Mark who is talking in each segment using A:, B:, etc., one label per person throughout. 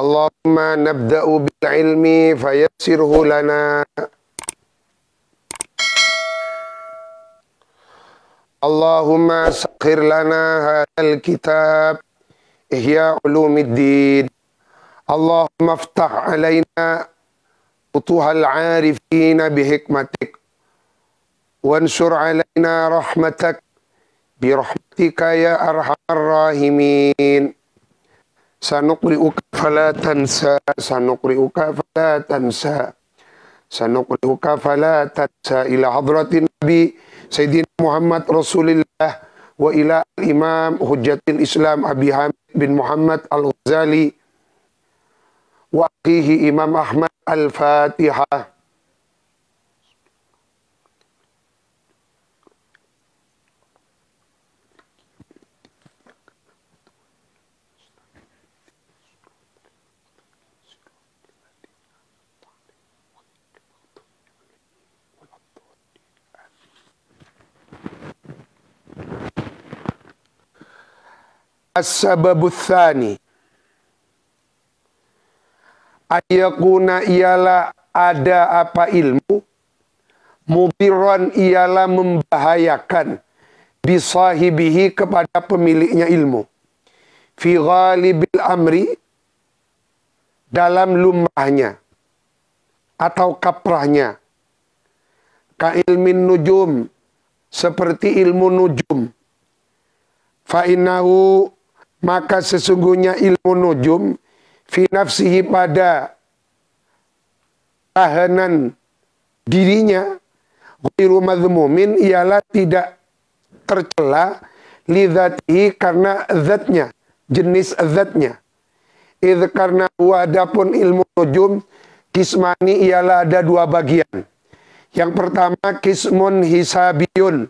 A: Allahumma nabda'u bil ilmi fayassirhu lana. Allahumma sakhir lana hadal kitab Ihya Ulumiddin. Allahumma aftah alaina futuhal arifina bihikmatik wansur alaina rahmatak birahmatika ya arhamar rahimin. Sanuqri'uka fala tansa, sanuqri'uka fala tansa, sanuqri'uka fala tansa. Ila hadratin Nabi Sayyidina Muhammad Rasulullah wa ila Imam Hujjatil Islam Abi Hamid bin Muhammad Al-Ghazali wa akhihi Imam Ahmad. Al-Fatihah. As-sababut tsani, ayakuna ialah ada apa ilmu, mudirran ialah membahayakan, bisahibihi kepada pemiliknya ilmu, fi ghalibil amri dalam lumrahnya atau kaprahnya, ka ilmin nujum seperti ilmu nujum, fa innahu maka sesungguhnya ilmu nujum fi nafsihi pada tahanan dirinya ghairu madhmumin ialah tidak tercela lidzatihi karena zatnya, jenis zatnya. Idz karena wadapun ilmu nujum kismani ialah ada dua bagian. Yang pertama kismun hisabiyun.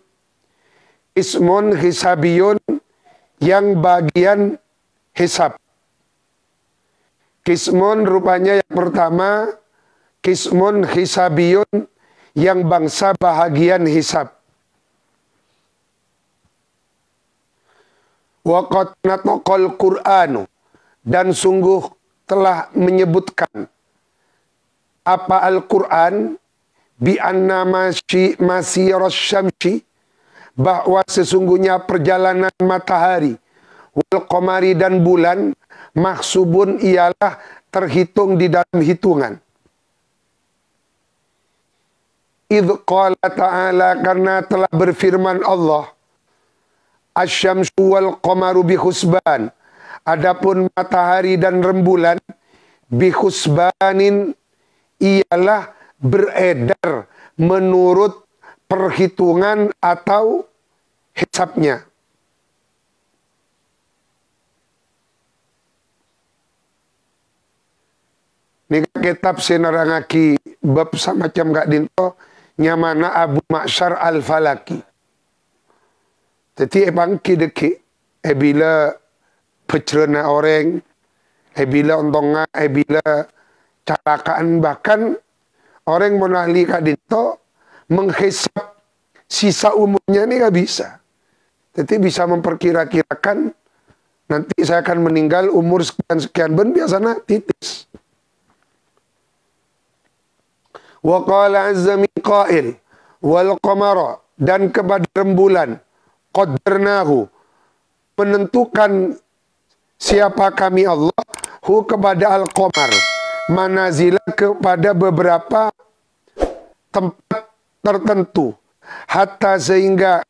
A: Kismun hisabiyun yang bagian hisab. Kismun rupanya yang pertama, kismun hisabiyun yang bangsa bahagian hisab. Waqad nataqal Qur'anu, dan sungguh telah menyebutkan apa Al-Quran bi anna masyiras syamsi, bahwa sesungguhnya perjalanan matahari, wal qamari dan bulan, mahsubun ialah terhitung di dalam hitungan. Idz qala ta'ala, karena telah berfirman Allah, asyamsu wal qamaru bihusban, adapun matahari dan rembulan, bihusbanin ialah beredar menurut perhitungan atau hisabnya. Ini kitab senarangaki bab samacam gak dinto nyamana Abu Ma'syar Al-Falaki. Jadi ebangki deki ebila pecerna orang, ebila ontonga, ebila carakaan, bahkan orang monahli kak dinto menghisap sisa umurnya ini gak bisa. Jadi bisa memperkira-kirakan nanti saya akan meninggal umur sekian-sekian, ben biasanya titis. Wa qala azza min qail wal qamara, dan kepada rembulan, qaddarnahu menentukan siapa kami Allah, hu kepada al-qamar, manazila kepada beberapa tempat tertentu, hatta sehingga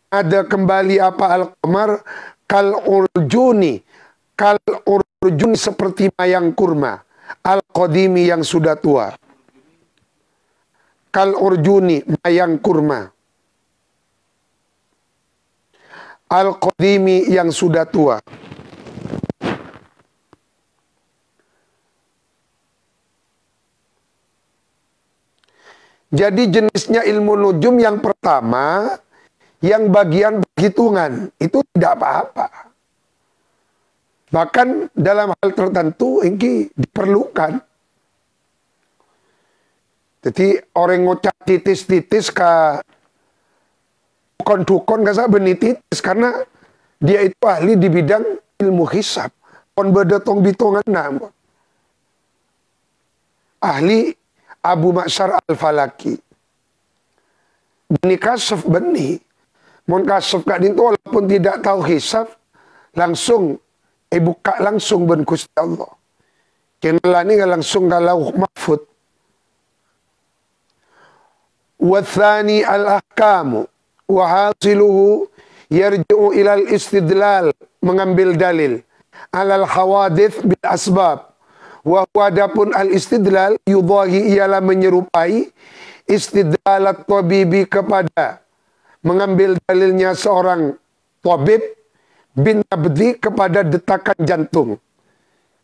A: ada kembali apa al-qamar kal urjuni seperti mayang kurma, al-qadimi yang sudah tua. Kal urjuni mayang kurma, al-qadimi yang sudah tua. Jadi jenisnya ilmu nujum yang pertama, yang bagian perhitungan, itu tidak apa-apa. Bahkan dalam hal tertentu ini diperlukan. Jadi orang ngocak titis-titis ke dukon-dukon gak usah benititis, karena dia itu ahli di bidang ilmu hisab. pon bedetong bitongan nama. Ahli Abu Ma'syar Al-Falaki. Beni kasaf beni. Mon kasaf kak dinto walaupun tidak tahu hisab, langsung buka langsung ben Gusti Allah. Kenala ni langsung kalau mahfud. Wa tsani al-ahkamu wa hasiluhu yarji'u ila al-istidlal, mengambil dalil alal hawadith bil asbab. Wa adapun al-istidlal yudhahi, ialah menyerupai istidlal at-tabibi, kepada mengambil dalilnya seorang tabib bin nabdi kepada detakan jantung.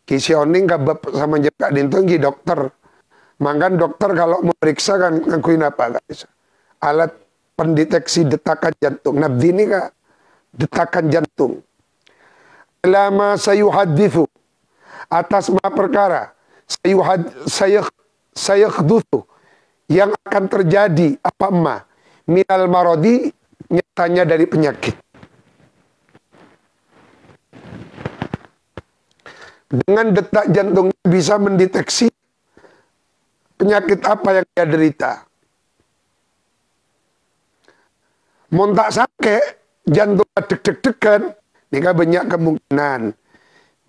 A: Kisioning kabab sama jepak dintung ki dokter. Mangkan dokter kalau memeriksa kan ngakuin apa guys? Alat pendeteksi detakan jantung. Nabdi ini kak detakan jantung. Lama sayuhadithu, atas ma perkara sayakhduthu, yang akan terjadi apa ma minal marodi, nyatanya dari penyakit. Dengan detak jantung bisa mendeteksi penyakit apa yang dia derita. Montak sakit jantung deg-deg-degan, ini kan banyak kemungkinan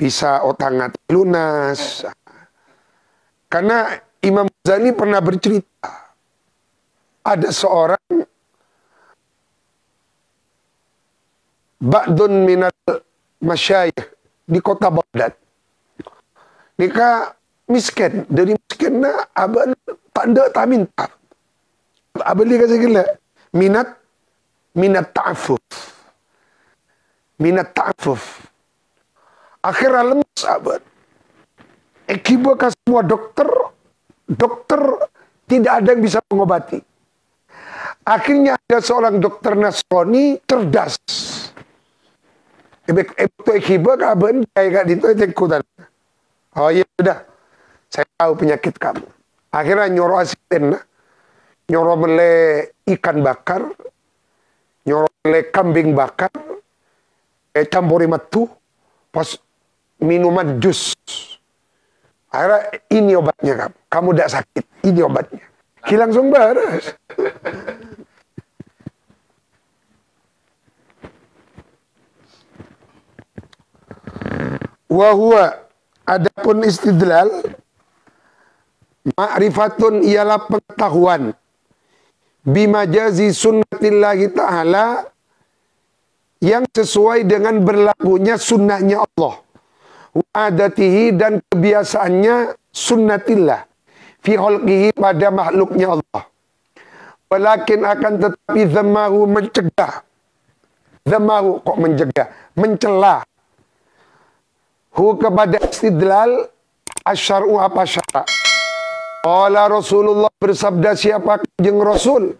A: bisa otak lunas. Karena Imam Ghazali pernah bercerita, ada seorang ba'dun minal masyayikh di kota Baghdad. Nika miskin, dari miskinnya abang tanda tak minta. Abang dia kata gila, minat ta'afuf. Minat ta'afuf. Akhirnya lemas abang. Akibat semua dokter tidak ada yang bisa mengobati. Akhirnya ada seorang dokter Nasrani cerdas. Itu akibat abang kayak gitu itu ikutan. Oh iya sudah, saya tahu penyakit kamu. Akhirnya nyuruh asisten, nyuruh mele ikan bakar, nyuruh mele kambing bakar, campuri matu, pas minuman jus. Akhirnya ini obatnya kamu. Kamu tidak sakit, ini obatnya. Langsung beres. Wahua, adapun istidlal, ma'rifatun ialah pengetahuan bimajazi sunnatillahi ta'ala, yang sesuai dengan berlakunya sunnahnya Allah, wa adatihi, dan kebiasaannya sunnatillah, fi khalqihi, pada makhluknya Allah. Walakin akan tetapi dzamahu mencegah, dzamahu kok mencegah, mencela hu kepada istidlal asyar'u apa syara'. Qala Rasulullah, bersabda siapa kanjeng Rasul,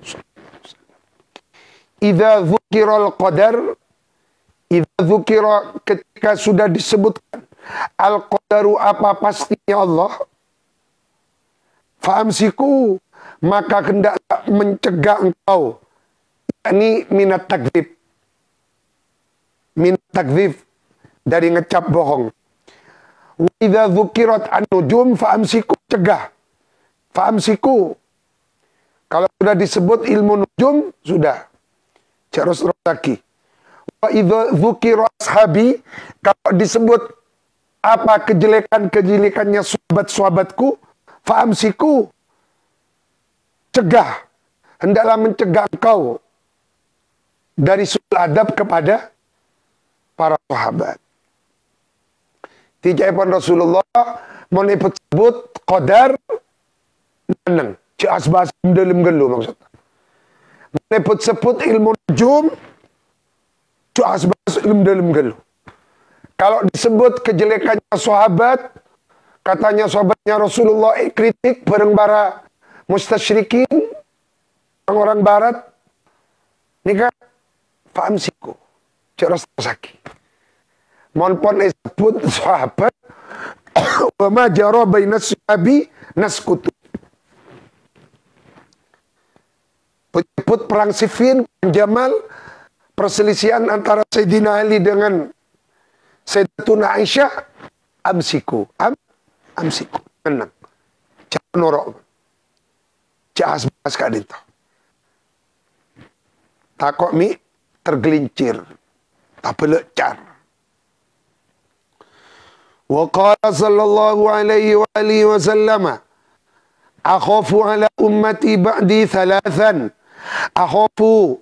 A: idza dzukiral qadar, idza dzukira, ketika sudah disebutkan al qadaru, apa pastinya Allah, fa'amsiku, maka hendaklah mencegah engkau, yakni minat takdzib, dari ngecap bohong. Wa idza dzukirat an-nujum fa'amsiku, cegah. Fa'amsiku, kalau sudah disebut ilmu nujum, sudah. Terus lagi. Wa idza dzukira ashabi, kalau disebut apa kejelekan-kejelekannya sahabat-sahabatku, fa'amsiku, cegah. Hendaklah mencegah engkau dari sul adab kepada para sahabat. Tidak pun Rasulullah menyebut qadar nanang, cias bahasa dalam gelu maksudnya. Menyebut ilmu nujum, cias bahasa dalam gelu. Kalau disebut kejelekannya sahabat, katanya sahabatnya Rasulullah kritik bareng para mustasyrikin, orang barat, nikah paham siku, ceros saki. Monpon disebut sahabat, wa ma jara bainas sahabi naskutu. Penyebut perang Siffin, Jamal, perselisihan antara Sayyidina Ali dengan Sayyidatuna Aisyah, amsiku. Amsiku. Tenang. Jangan norok. Jas bahas kak dinto. Takok mi tergelincir. Tak pelecar. Wa qala sallallahu alaihi wa alihi wa sallama. Akhafu ala ummati ba'di thalathan. Akhafu,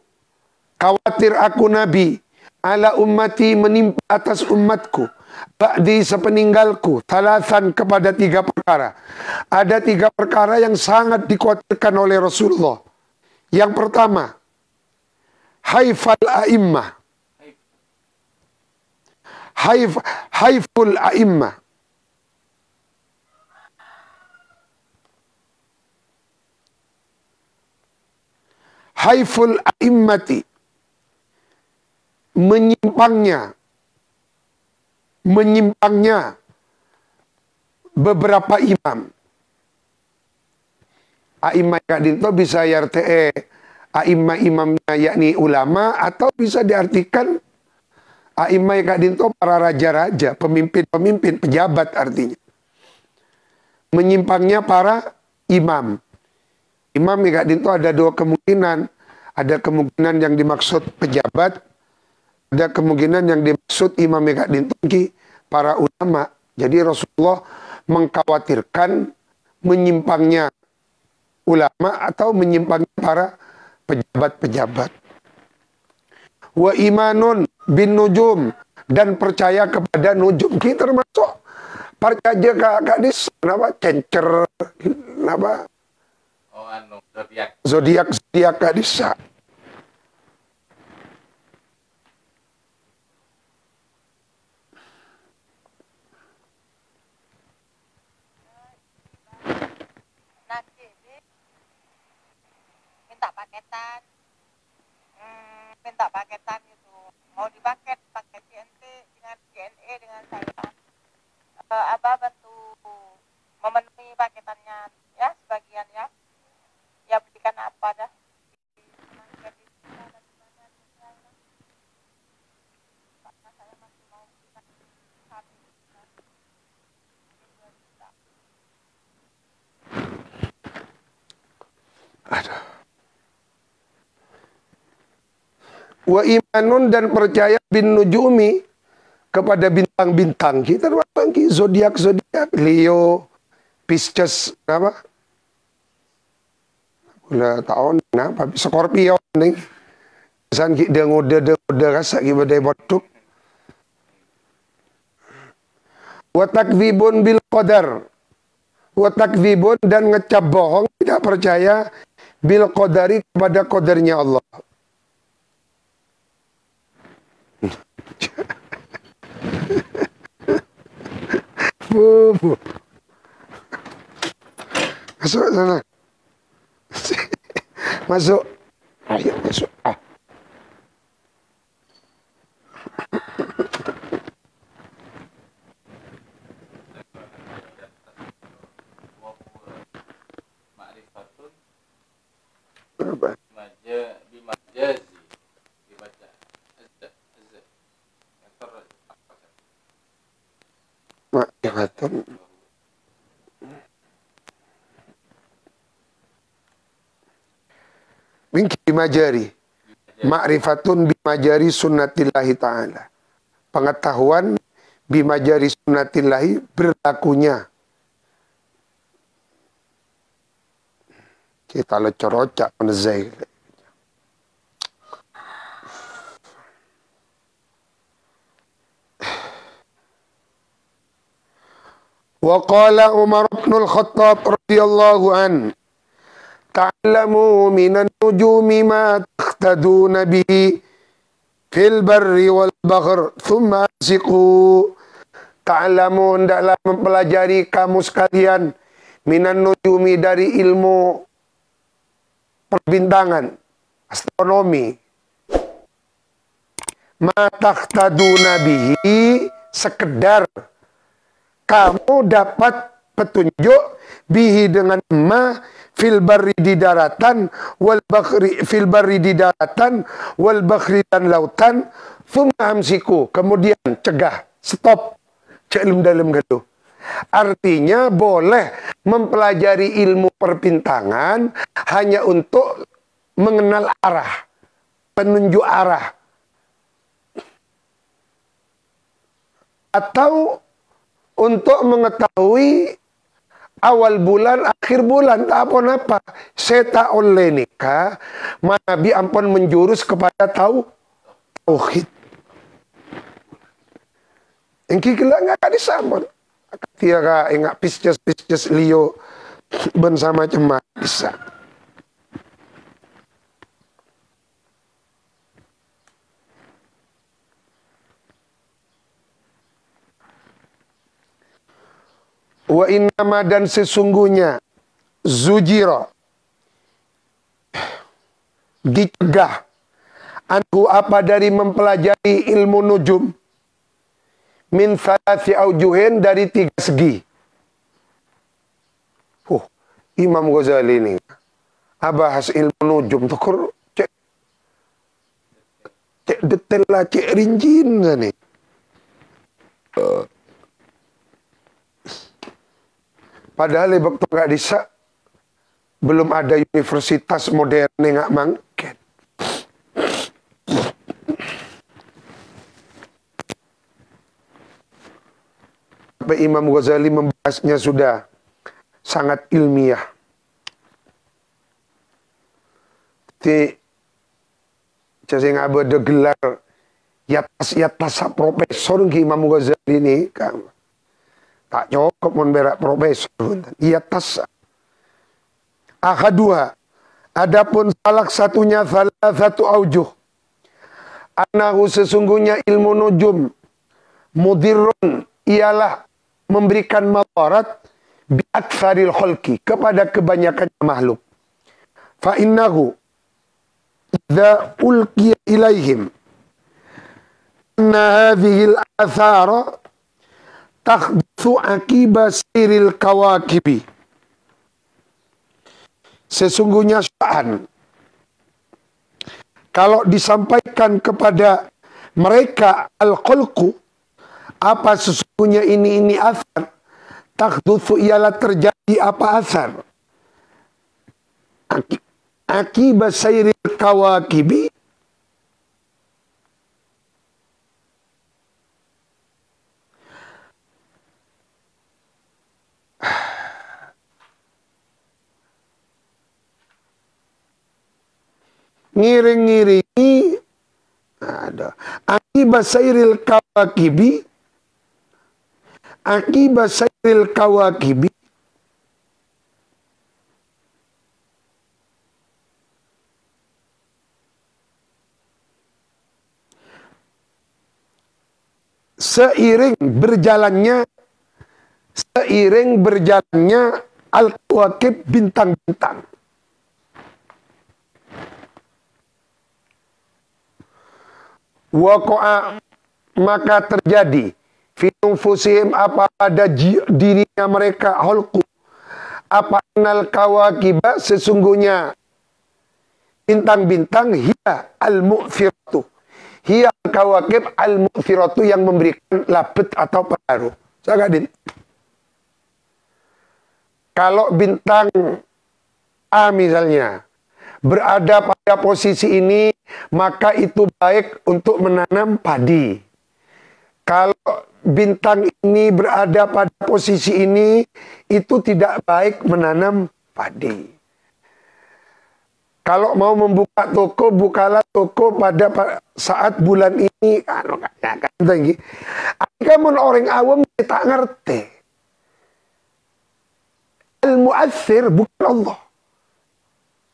A: khawatir aku Nabi, ala ummati menimpa atas umatku, ba'di sepeninggalku, thalathan kepada 3 perkara. Ada 3 perkara yang sangat dikhawatirkan oleh Rasulullah. Yang pertama, haifal a'immah. Haiful a'immah. Haiful a'immati, menyimpangnya beberapa imam. A'immah kadinto bisa RTE a'immah imamnya yakni ulama, atau bisa diartikan a'immah kadinto para raja-raja, pemimpin-pemimpin, pejabat artinya. Menyimpangnya para imam. Imam kadinto ada 2 kemungkinan. Ada kemungkinan yang dimaksud pejabat, ada kemungkinan yang dimaksud imam kadinto para ulama. Jadi Rasulullah mengkhawatirkan menyimpangnya ulama atau menyimpangnya para pejabat-pejabat. Wa imanun bin nujum, dan percaya kepada nujum. Kita termasuk percaya ke hadis napa cencer napa zodiak hadisa.
B: Minta paketan itu, mau dipaket pakai GNT dengan GNE dengan saya. Abah bantu memenuhi paketannya ya, sebagian ya. Ya berikan apa dah.
A: Aduh. Wa imanun, dan percaya bin nujumi, kepada bintang-bintang. Kita bagi zodiak Leo, Pisces, apa? Udah tahun apa? Scorpio nih. San kita ngode rasa kita badai batuk. Wa takdzibun bil qadar. Wa takdzibun, dan ngecap bohong, tidak percaya bil qadari, kepada qadarnya Allah. Masuk sana. Masuk. Ayo masuk. Apa? Ma'rifatun. Min bimajari. Ma'rifatun bimajari sunnatillahi ta'ala. Pengetahuan bimajari sunnatillahi, berlakunya. Kita lecor-ocak menezai. Wa qala Umar bin Al-Khattab radhiyallahu an, ta'lamu minan nujumi ma taqtaduna bihi fil barri wal bahr thumma amsiku. Ta'lamu, hendaklah mempelajari kamu sekalian, minan nujumi, dari ilmu perbintangan, astronomi, ma taqtaduna bihi, sekedar kamu dapat petunjuk, bihi dengan ma, fil barri di daratan, wal bakhri fil barri di daratan, wal bakhri dan lautan, thumma amsiku, kemudian cegah, stop, cek dalam gaduh. Artinya boleh mempelajari ilmu perpintangan hanya untuk mengenal arah, penunjuk arah. Atau untuk mengetahui awal bulan, akhir bulan, tak apa-apa. Seta oleh nikah, Nabi ampun menjurus kepada tauhid. Engki gelak nggak disambut. Tiara enggak pisces Leo bersama cema bisa. Wa innama dan sesungguhnya zujira dicegah anhu apa dari mempelajari ilmu nujum min thalathi aujuhin dari 3 segi. Imam Ghazali ini bahas ilmu nujum tukur cek detail lah, cek rinciin nih. Padahal waktu nggak bisa, belum ada universitas modern yang nggak mangket. Imam Ghazali membahasnya sudah sangat ilmiah. Jadi, saya nggak ada gelar yatas profesor ke Imam Ghazali ini, kan? Tak cukup memberak profesor. Yatas. Ahadua. Adapun salah satunya salah satu aujuh. Anahu sesungguhnya ilmu nujum mudirun ialah memberikan madarat bi'aksaril khalqi kepada kebanyakan makhluk. Fa innahu idza ulqiya ilaihim anna hadhihi al-athara tahdithu akiba siril kawakibi. Sesungguhnya sya'an kalau disampaikan kepada mereka al-khalqu apa sesungguhnya ini asar, takhdutsu ialah terjadi apa asar akibat sairil kawakibi ngiring-ngiringi ada akibat sairil kawakibi seiring berjalannya al-kawakib bintang-bintang. Waqa'a maka terjadi fi nufusihim apa pada dirinya mereka halqu apa anal kawakiba sesungguhnya bintang-bintang hiya al-mu'thiratu hiya kawakib al-mu'thiratu yang memberikan labet atau pengaruh. Sagadin. Kalau bintang A misalnya berada pada posisi ini, maka itu baik untuk menanam padi. Kalau bintang ini berada pada posisi ini, itu tidak baik menanam padi. Kalau mau membuka toko, bukalah toko pada saat bulan ini. Kamu orang awam tak ngerti. Al-mu'athir bukan Allah.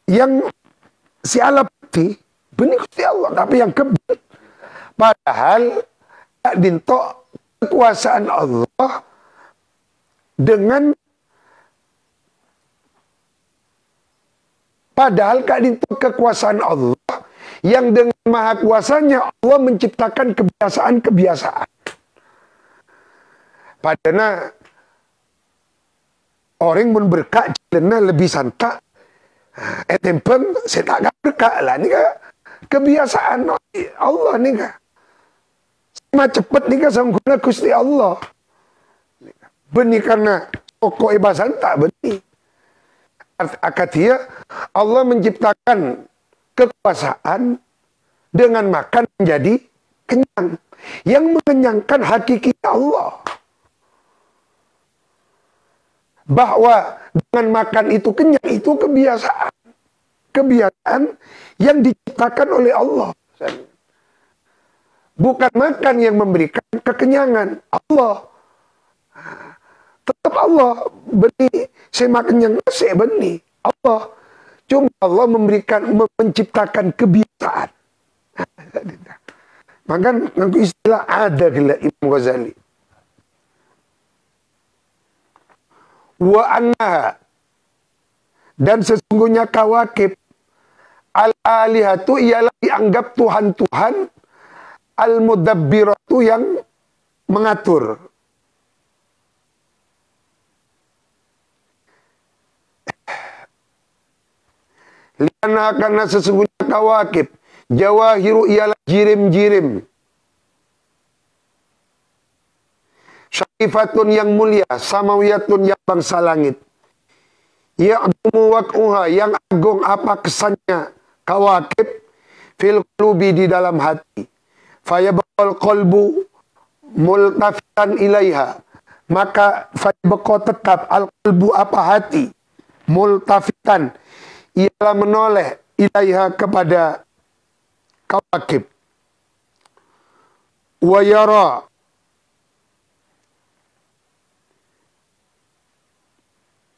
A: Yang si alapti benih Gusti Allah, tapi yang kebal. Padahal dintok kekuasaan Allah dengan padahal dintok kekuasaan Allah yang dengan maha kuasanya Allah menciptakan kebiasaan-kebiasaan. Padahal orang pun berkah jalan lebih santak. Tempeng saya tak berkah lah ni kan kebiasaan Allah ni kan. Sama cepat ni kan sama guna Gusti Allah. Benih karena pokok ibasan tak benih. Akatia Allah menciptakan kekuasaan dengan makan menjadi kenyang. Yang mengenyangkan hakiki Allah. Bahwa dengan makan itu kenyang, itu kebiasaan. Kebiasaan yang diciptakan oleh Allah. Bukan makan yang memberikan kekenyangan. Allah. Tetap Allah beri. Saya makan yang nasi benih. Allah. Cuma Allah menciptakan kebiasaan. Maka ngaku istilah ada gila Imam Ghazali. Wa annaha, dan sesungguhnya kawakib al-alihatu ialah dianggap Tuhan-Tuhan, al-mudabbiratu yang mengatur. Liana karena sesungguhnya kawakib jawahiru ialah jirim-jirim. Syarifatun yang mulia, samawiyatun yang bangsa langit. Ya'dumu waq'uha, yang agung apa kesannya kawakib fil qulubi, di dalam hati. Fayabqal qalbu multafitan ilaiha, maka fayabqa tetap al qalbu apa hati, multafitan ialah menoleh ilaiha kepada kawakib. Wa yara,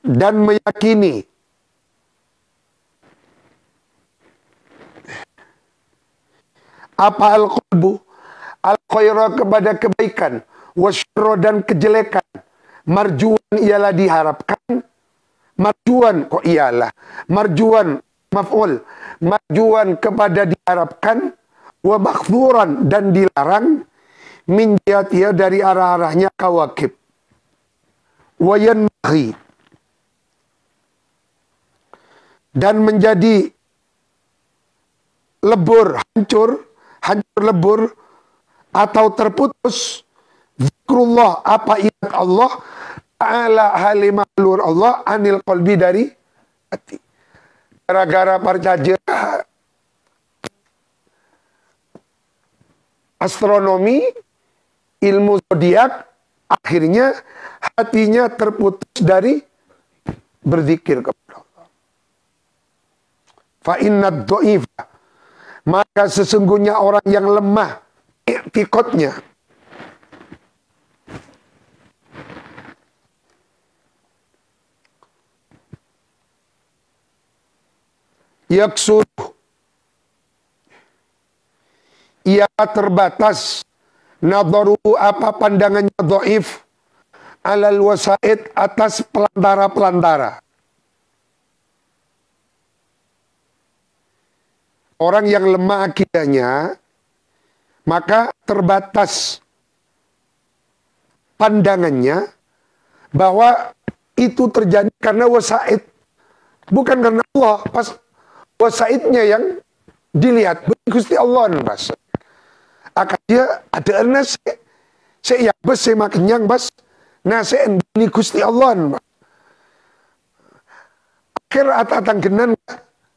A: dan meyakini apa al-qalbu al-khaira kepada kebaikan, wasyarra dan kejelekan, marjuan ialah diharapkan, marjuan kok ialah marjuan maf'ul, marjuan kepada diharapkan, wa makhzuran dan dilarang, min jihatiha dari arah-arahnya kawakib, wa yanbaghi dan menjadi lebur, hancur lebur atau terputus zikrullah apa ingat Allah ta'ala halimahlur Allah anil qalbi dari hati. Gara-gara percaya astronomi, ilmu zodiak, akhirnya hatinya terputus dari berzikir kepada Allah. Fa innad dha'ifa, maka sesungguhnya orang yang lemah i'tiqadnya, yaksud, ia terbatas, nadharu apa pandangannya dhaif, alal wasaid atas pelantara-pelantara. Orang yang lemah akidahnya, maka terbatas pandangannya bahwa itu terjadi karena wasaid, bukan karena Allah. Pas wasaidnya yang dilihat, Gusti Allah bas. Akadnya ada nasi, saya bas saya makenyang bas, nasi ini Gusti Allah. Akhir atang genan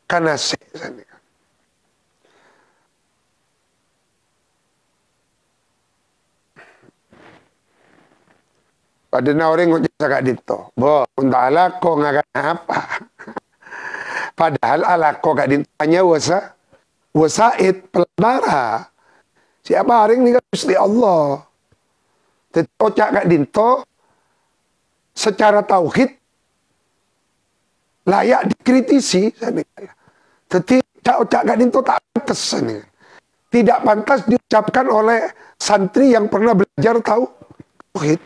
A: karena saya. Pada orang ngomong cakap dito, bo, untuk alako ngakan apa? Padahal alako kak dito hanya wasaid pelantara. Siapa orang ni Gusti Allah. Tetapi ocak kak dito secara tauhid layak dikritisi. Tetapi ocak kak dito tak pantas. Tidak pantas diucapkan oleh santri yang pernah belajar tauhid.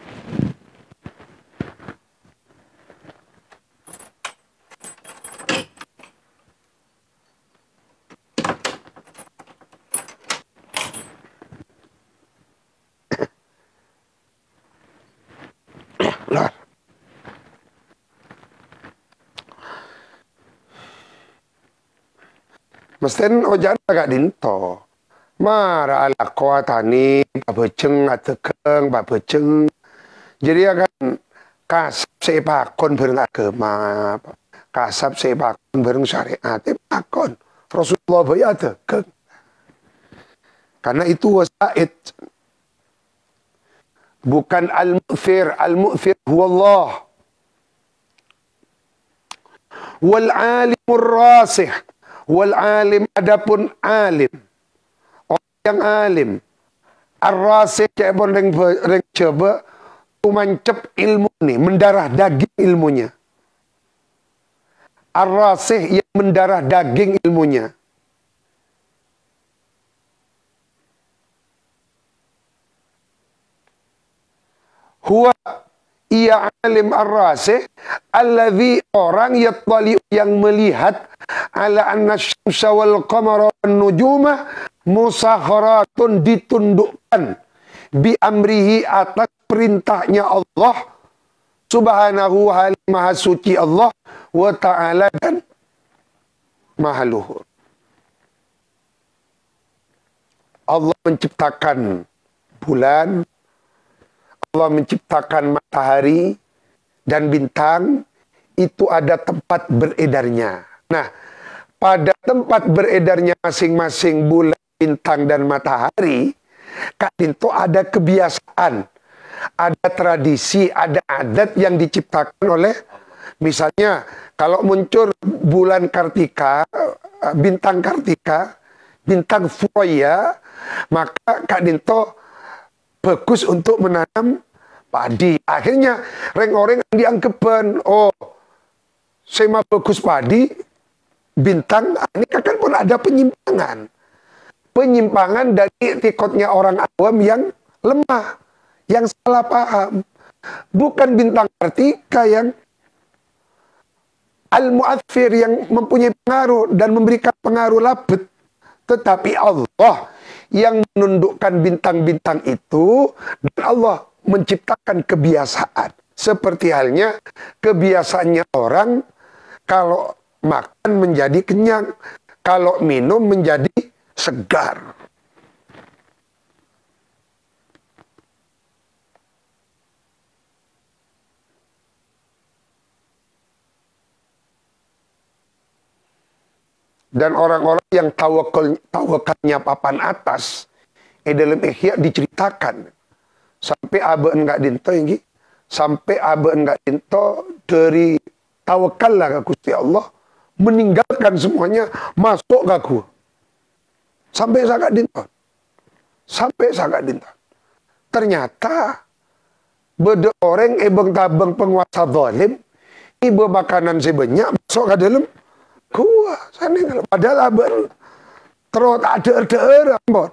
A: Mesten ojan agak dinto. Mara ala kuatani, babeceng atekeng, babeceng. Jadi akan kasab sepakon bareng agama, kasab sepakon bareng syariat, pakon. Rasulullah bayar ada. Karena itu wasaid. Bukan al-mu'thir. Al-mu'thir huwa Allah. Wal alimur rasih. Wal alim adapun alim. Orang yang alim. Ar-rasih cebon reng coba mancep ilmu ni, mendarah daging ilmunya. Ar-rasih yang mendarah daging ilmunya. Huwa ia alim ar-rasih alladhi orang yattali yang melihat ala anna syamsa wal qamara wan nujuma musakharatun ditundukkan bi amrihi atas perintahnya Allah subhanahu wa maha suci Allah wa ta'ala dan maha luhur. Allah menciptakan bulan, Allah menciptakan matahari dan bintang, itu ada tempat beredarnya. Nah, pada tempat beredarnya masing-masing bulan, bintang, dan matahari, Kak Dinto ada kebiasaan, ada tradisi, ada adat yang diciptakan oleh, misalnya, kalau muncul bulan Kartika, bintang Kartika, bintang Furoya, maka Kak Dinto bagus untuk menanam padi. Akhirnya orang-orang dianggapkan, oh, sema bagus padi, bintang, ini kan pun ada penyimpangan. Penyimpangan dari tikotnya orang awam yang lemah, yang salah paham. Bukan bintang Kartika yang al-mu'athir, yang mempunyai pengaruh dan memberikan pengaruh labet. Tetapi Allah yang menundukkan bintang-bintang itu, dan Allah menciptakan kebiasaan. Seperti halnya kebiasaannya orang kalau makan menjadi kenyang, kalau minum menjadi segar. Dan orang-orang yang tawakalnya papan atas, dalam Ihya diceritakan sampai abe enggak dinto ini, sampai abe enggak dinto dari tawakal lah ke Gusti Allah, meninggalkan semuanya, masuk ke aku. Sampai sangat dinto. Sampai sangat dinto. Ternyata beda orang ebeng tabeng penguasa zalim, ibu makanan sebanyak masuk ke dalam gua. Padahal abang terus ada ambon.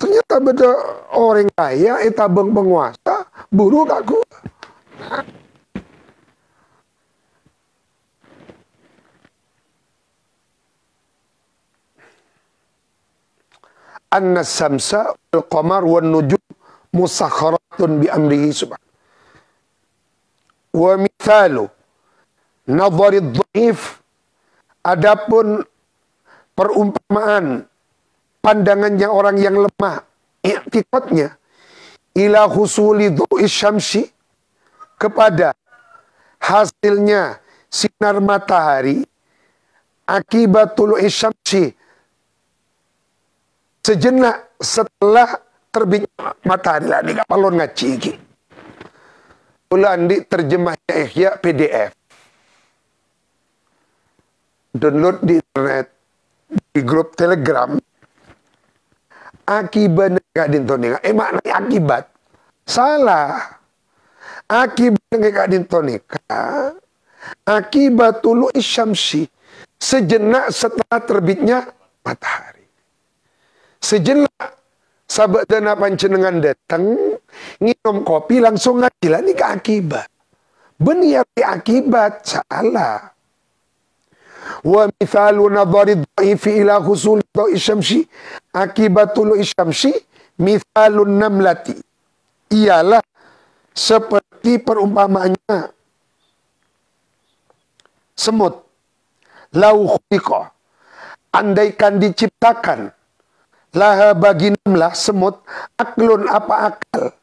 A: Ternyata beda orang kaya tabeng penguasa buru ke gua. Anna samsa wal qamar wan nujum musakharatun bi amrihi subhanahu. Wa mithalu nadhari dhaif, adapun perumpamaan pandangannya orang yang lemah, i'tiqadnya ila husuli dhu'i syamsi, kepada hasilnya sinar matahari, akibatul isyamsi, sejenak setelah terbit matahari. Lah ni kapalon ngaji iki. Ulan di terjemahnya Ihya PDF. Download di internet, di grup Telegram. Akibat enggak dintonika. Maknanya akibat. Salah. Akibat enggak dintonika. Akibatul isyamsi, sejenak setelah terbitnya matahari. Sejenak sahabat dan panjenengan datang nginum kopi langsung ngajilah, ini ke akibat. Benar akibat, salah. Wa mithalu nadhari dhaifi ila husul dha'i syamsi akibatul isyamsi mithalun namlati, ialah seperti perumpamaannya semut. Lau khuliqa, andaikan diciptakan, laha bagi namlah semut, aklun apa akal,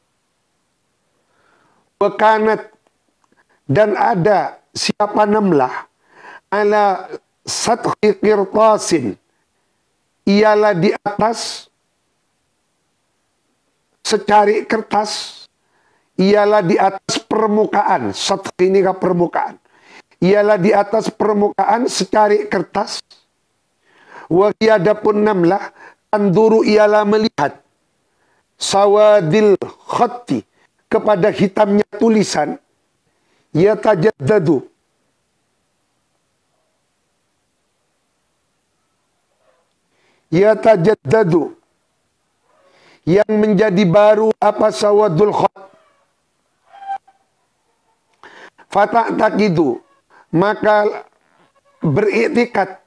A: wakanat dan ada siapa namlah ala sathi qirtasin, ialah di atas secari kertas, ialah di atas permukaan. Sath ini ke permukaan, ialah di atas permukaan secari kertas. Wa adapun namlah tanduru, ialah melihat sawadil khatti, kepada hitamnya tulisan, yatajaddadu, yatajaddadu, yang menjadi baru apa sawadul khat. Fata'taqidu, maka beriktikad,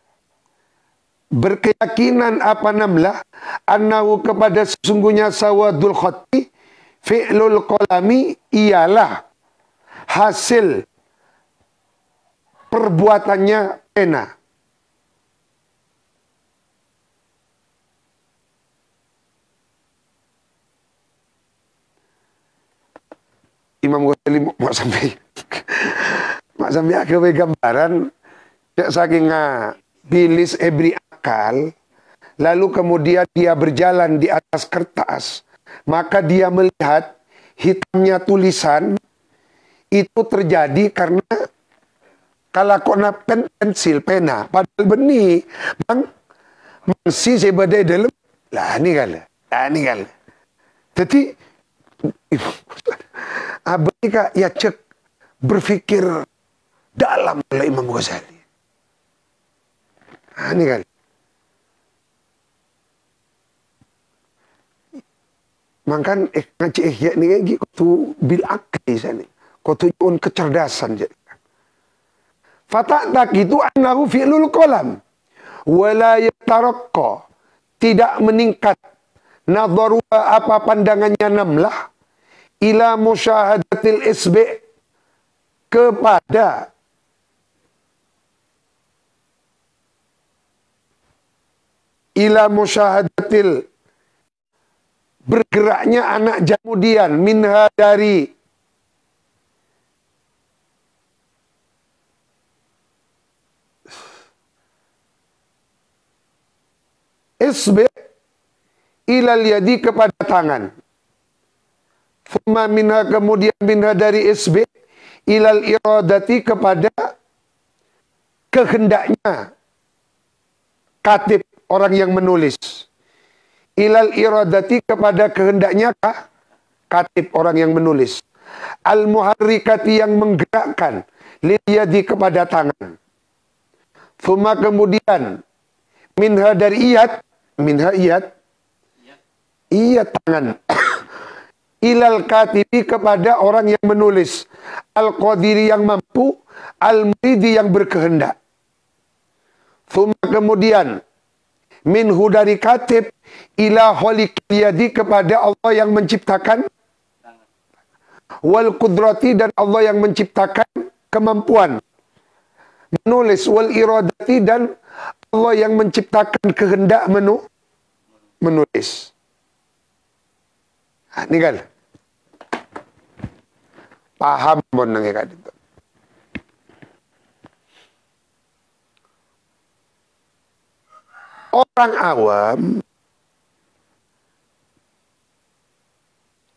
A: berkeyakinan apa namlah, annahu, kepada sesungguhnya sawadul khatti, fi'lul qalami, ialah hasil perbuatannya pena. Imam Ghazali mau sampai akhir gambaran saking bilis ebri akal, lalu kemudian dia berjalan di atas kertas, maka dia melihat hitamnya tulisan itu terjadi karena kalau kena pensil pena, padahal benih bang masih sebadai dalam lah ini kan. Jadi abang ya cek berpikir dalam oleh Imam Ghazali. Ini kan. Makan ngaji ihya ni lagi kutu bil akli sana. Kutu un kecerdasan jadi. Fata'tak itu annahu fi'lul qalam. Wala yataraqqa, tidak meningkat nadharu apa pandangannya namlah ila musyahadatil isbi', kepada ila musyahadatil, bergeraknya anak jamudian, minha dari isbi' ilal yadi, kepada tangan. Thumma minha, kemudian minha dari isbi' ilal iradati, kepada kehendaknya katib, orang yang menulis. Ilal iradati, kepada kehendaknya katib, orang yang menulis. Al muharrikati, yang menggerakkan, lil yadi, kepada tangan. Thumma, kemudian minha dari iyad, minha iyad tangan. Ilal katibi, kepada orang yang menulis. Al qadiri, yang mampu. Al muridi, yang berkehendak. Thumma, kemudian minhu dari katib, ila khaliqil yadi, kepada Allah yang menciptakan. Wal qudrati, dan Allah yang menciptakan kemampuan menulis. Wal iradati, dan Allah yang menciptakan kehendak menulis. Ini kan paham pun nang itu. Orang awam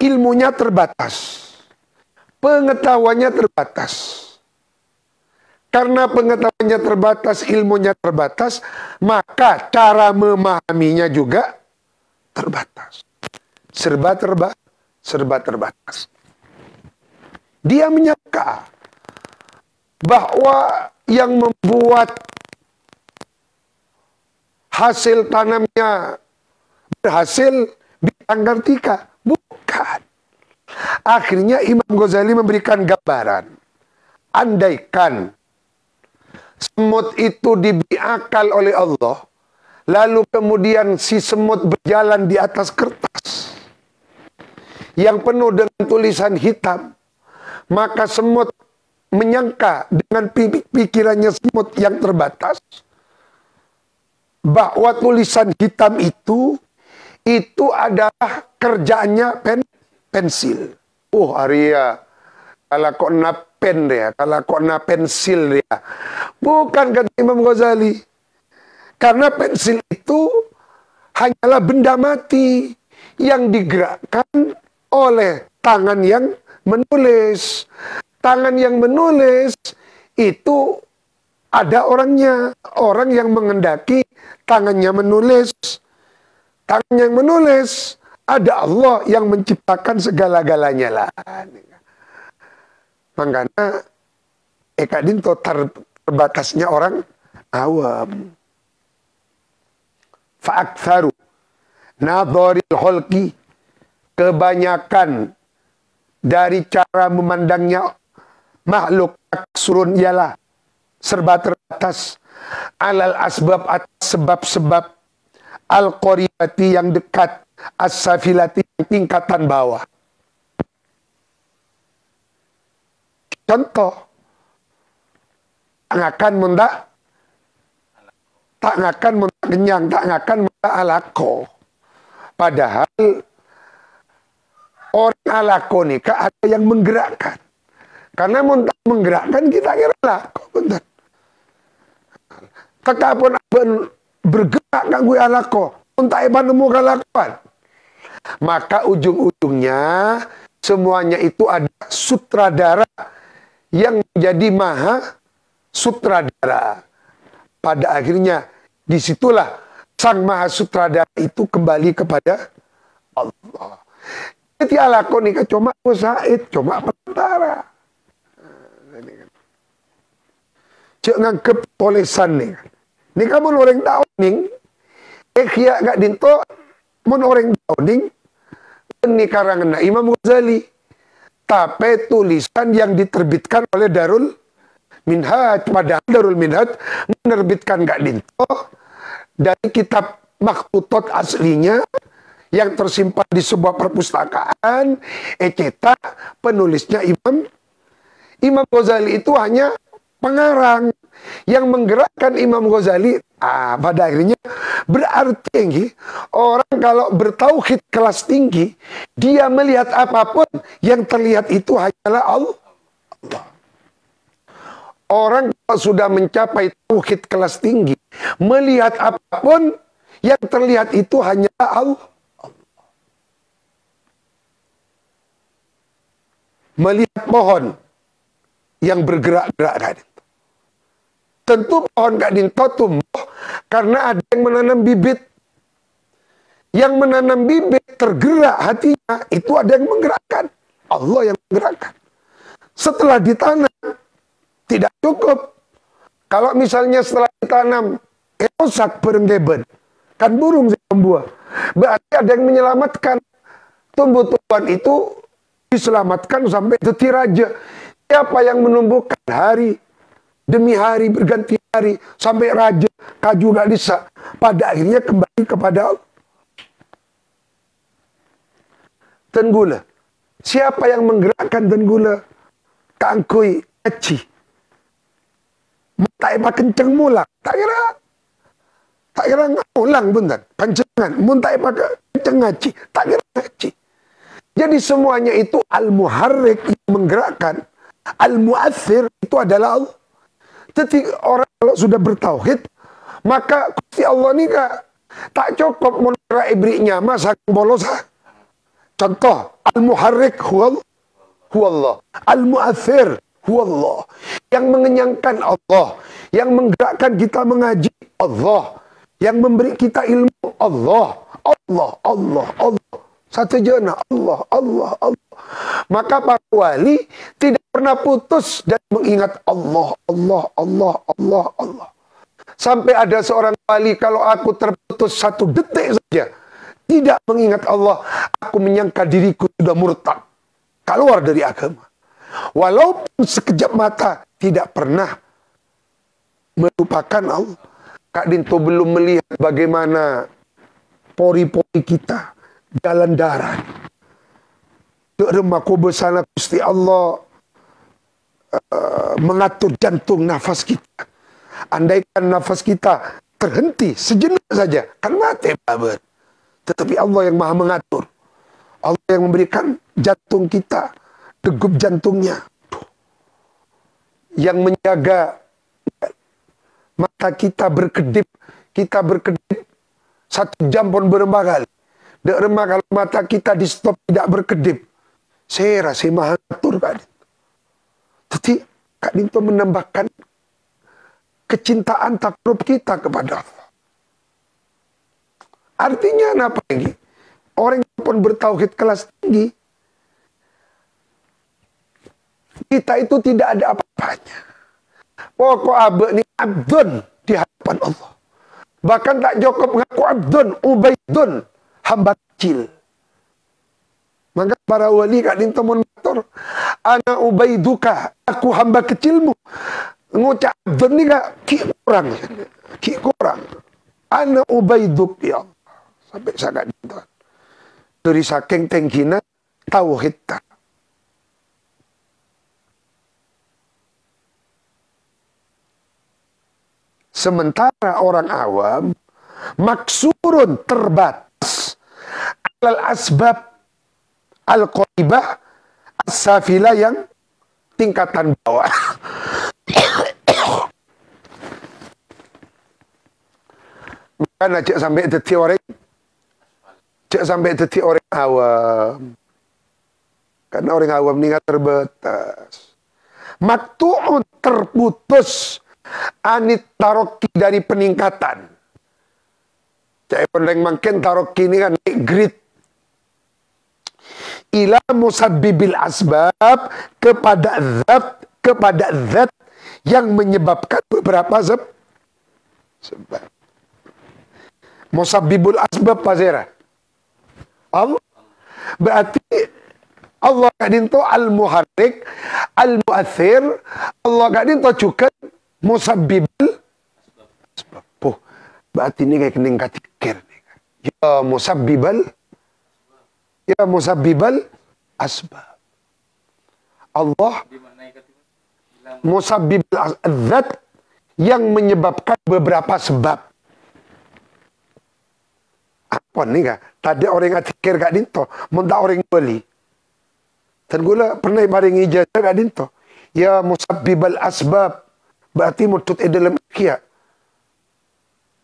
A: ilmunya terbatas, pengetahuannya terbatas. Karena pengetahuannya terbatas, ilmunya terbatas, maka cara memahaminya juga terbatas. Serba terbatas. Dia menyangka bahwa yang membuat hasil tanamnya berhasil bintang Kartika. Bukan. Akhirnya Imam Ghazali memberikan gambaran. Andaikan semut itu diberi akal oleh Allah, lalu kemudian si semut berjalan di atas kertas yang penuh dengan tulisan hitam, maka semut menyangka dengan pikirannya semut yang terbatas bahwa tulisan hitam itu adalah kerjaannya pensil. Arya, kalau kok pen dia, kalau kona pensil dia. Bukan, kata Imam Ghazali. Karena pensil itu hanyalah benda mati yang digerakkan oleh tangan yang menulis. Tangan yang menulis itu ada orangnya, orang yang mengendaki tangannya menulis. Tangan yang menulis, ada Allah yang menciptakan segala-galanya lah. Makanya Dinto terbatasnya orang awam. Fa'aktharu nadharil khalqi, kebanyakan dari cara memandangnya makhluk aksurun ialah serba terbatas, alal asbab, atas sebab-sebab, al-qaribati yang dekat, as-safilati tingkatan bawah. Contoh, tak akan mendak, tak akan mendak kenyang, tak akan mendak alako. Padahal orang alako ni ada yang menggerakkan. Karena mentak menggerakkan kita kira alako, betul. Tekapun bergerak kan gue alako, mentak nemu kalakuan. Maka ujung-ujungnya semuanya itu ada sutradara yang menjadi maha sutradara. Pada akhirnya disitulah sang maha sutradara itu kembali kepada Allah. Jadi alako ni cuma musaid, cuma perantara. Cek ngangkep polesan ni. Ni kamu orang downing, ikhya gak dinto, mun orang downing, ini karangan Imam Ghazali. Tapi tulisan yang diterbitkan oleh Darul Minhaj. Padahal Darul Minhaj menerbitkan gak dinto dari kitab maktutot aslinya yang tersimpan di sebuah perpustakaan, cetak penulisnya Imam Ghazali itu hanya pengarang. Yang menggerakkan Imam Ghazali, pada akhirnya berarti orang kalau bertauhid kelas tinggi, dia melihat apapun yang terlihat itu hanyalah Allah. Orang kalau sudah mencapai tauhid kelas tinggi, melihat apapun yang terlihat itu hanyalah Allah. Melihat pohon yang bergerak-gerak kan. Tentu pohon gak dinto tumbuh karena ada yang menanam bibit. Yang menanam bibit tergerak hatinya, itu ada yang menggerakkan. Allah yang menggerakkan. Setelah ditanam, tidak cukup. Kalau misalnya setelah ditanam, rusak berenggebet. Kan burung sembuh. Berarti ada yang menyelamatkan. Tumbuh-tumbuhan itu diselamatkan sampai detik raja. Siapa yang menumbuhkan hari demi hari, berganti hari, sampai raja, kaju gak bisa. Pada akhirnya kembali kepada Allah. Tenggula. Siapa yang menggerakkan tenggula? Kangkui, aci. Tak apa kenceng mulak. Tak kira ngulang bentar. Pancengan. Muntai apa kenceng ngaci. Tak kira ngaci. Jadi semuanya itu al-muharrik yang menggerakkan. Al-mu'athir itu adalah Allah. Jadi orang kalau sudah bertauhid, maka Gusti Allah ni tak cukup menurut ibriknya masa bolos. Contoh, al-muharrik huwallah, al-mu'athir huwallah, yang mengenyangkan Allah, yang menggerakkan kita mengaji Allah, yang memberi kita ilmu Allah, Allah. Satu jana Allah. Maka para wali tidak pernah putus dan mengingat Allah. Sampai ada seorang wali, kalau aku terputus satu detik saja tidak mengingat Allah, aku menyangka diriku sudah murtad, keluar dari agama. Walaupun sekejap mata tidak pernah melupakan Allah. Kak Dinto belum melihat bagaimana pori-pori kita jalan darah. Remaku bersama Gusti Allah mengatur jantung nafas kita. Andaikan nafas kita terhenti sejenak saja, kan mati babat. Tetapi Allah yang maha mengatur. Allah yang memberikan jantung kita, degup jantungnya. yang menjaga mata kita berkedip 1 jam pun berembah kali. Dek remah kalau mata kita di stop tidak berkedip. Saya rasa maha atur Kak Dinto. Jadi Kak Dinto menambahkan kecintaan takrub kita kepada Allah. Artinya apa lagi? Orang yang pun bertauhid kelas tinggi, kita itu tidak ada apa-apanya. Pokok abe ni abdun di hadapan Allah. Bahkan tak cukup mengaku abdun, ubaidun, hamba kecil. Maka para wali Kak Dinto mengatur, ana ubaiduka, aku hamba kecilmu. Ngucap abdun ni ki kurang. Ana ubaiduk ya Allah. Sampai saya Kak Dinto. Dari saking tingginya tauhid tak. Sementara orang awam maksurun terbatas alal asbab al-qaribah as-safila yang tingkatan bawah. Bukan cek sampai detik orang awam. Karena orang awam ini terbatas. Maktu'un terputus anit taroki dari peningkatan. Saya pendeng makin taroki ini kan naik grid. Ila musabbibil asbab kepada zat yang menyebabkan beberapa sebab. Musabbibul asbab Pazera. Allah. Berarti Allah Kak Dinto al-muharrik, al-mu'athir. Allah Kak Dinto juga musabbibul asbab. Oh, berarti ini kayak kening katikir. Ya musabbibal asbab. Allah musabbibul zat yang menyebabkan beberapa sebab. Apa nih kak? Tadi orang atikir Kak Dinto, mentah orang beli. Dan gula pernah maring ijazah Kak Dinto. Ya musabbibal asbab. Berarti mutut dalam kia.